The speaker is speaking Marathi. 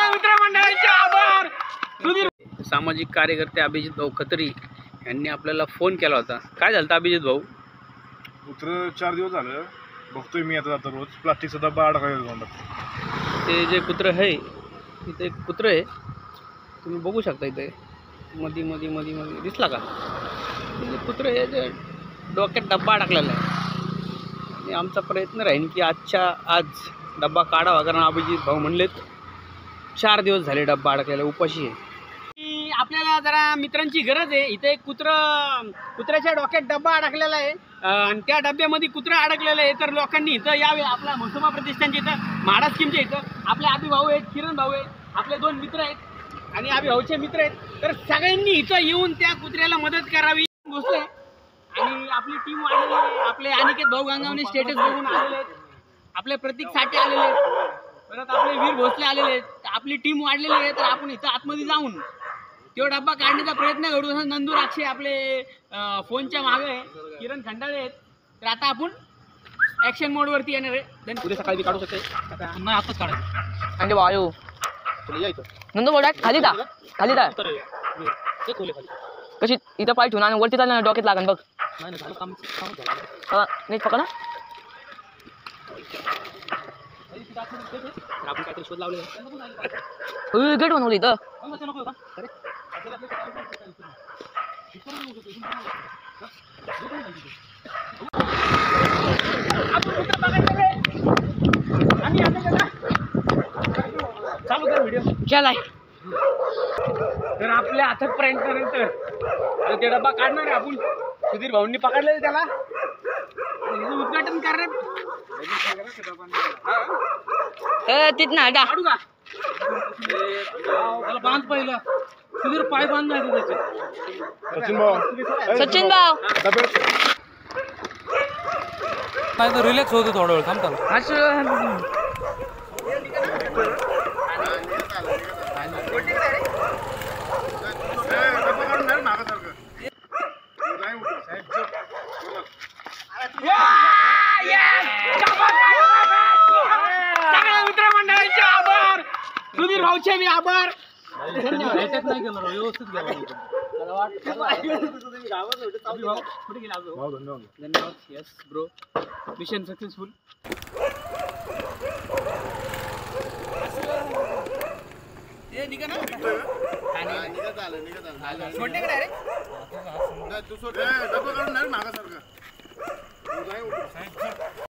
मित्रमंडळाचे आभार। सामाजिक कार्यकर्ते अभिजित भाऊ खत्री यांनी आपल्याला फोन केला होता। काय झालं अभिजित भाऊ? कुत्र 4 दिवस झालं बघतोय मी आता जाता रोज प्लास्टिकचा डब्बा अडकायला तोंडात। ते जे कुत्र आहे इथे एक कुत्र आहे, तुम्ही बघू शकता इथे मधी मधी मधी मधी दिसला का? ते कुत्र आहे जे डोक्यात डब्बा अडकलेला आहे आणि आमचा प्रयत्न राहील की आज डब्बा काढावा, कारण अभिजित भाऊ म्हणलेत 4 दिवस झाले डब्बा अडकलेला, उपाशी आहे। आपल्याला जरा मित्रांची गरज आहे। इथे एक कुत्र्याच्या डोक्यात डब्बा अडकलेला आहे आणि त्या डब्यामध्ये कुत्रा अडकलेला आहे, तर लोकांनी इथं यावे। आपल्या म्हसोबा प्रतिष्ठानच्या इथं म्हाडा स्कीमच्या इथं आपले अभिभाऊ आहेत, किरण भाऊ आहेत, आपले 2 मित्र आहेत आणि अभिभाऊचे मित्र आहेत, तर सगळ्यांनी इथं येऊन त्या कुत्र्याला मदत करावी गोष्ट आहे। आणि आपली टीम वाढलेली आहे, आपले अनिकेत भाऊ गंगावणे स्टेटस बघून आलेले आहेत, आपले प्रतीक साठे आलेले आहेत, परत आपले वीर भोसले आलेले आहेत, आपली टीम वाढलेली आहे। तर आपण इथं आतमध्ये जाऊन तो डब्बा काढण्याचा प्रयत्न करू। नंदू राक्षे आपले फोनच्या मागे आहे, किरण खंडाळे आहेत, तर आता आपण ॲक्शन मोडवरती येणार आहे। उद्या सकाळी काढू शकते, आता नाही आताच काढायचं। आणि वायू नंदू बोला खाली जा, खाली जा कशी इथं पाय ठेवून आणि वरती चालला डोक्यात लागन बघ। नाही पकडा आपण काहीतरी शोध लावले गेट बनवली इथं। चालू कर व्हिडिओ केलाय तर आपल्या अथक प्रयत्नानंतर ते डब्बा काढणार आहे आपण। सुधीर भाऊंनी पकडलेलं त्याला, उद्घाटन करणार तिथं ना काढू का? त्याला बांध पहिला, सुधीर पाय बांध नाही त्याचे। सचिन भाऊ नाही रिलॅक्स होतो थोडा वेळ थांब चालू। मित्रमंडळाचे आभार, सुधीर भाऊचे मी आभार। धन्यवाद। Yes bro, mission successful. निघा ना सोडणे का डायरेक्ट? तू सोड डब्बा काढून नाही मागासारखं।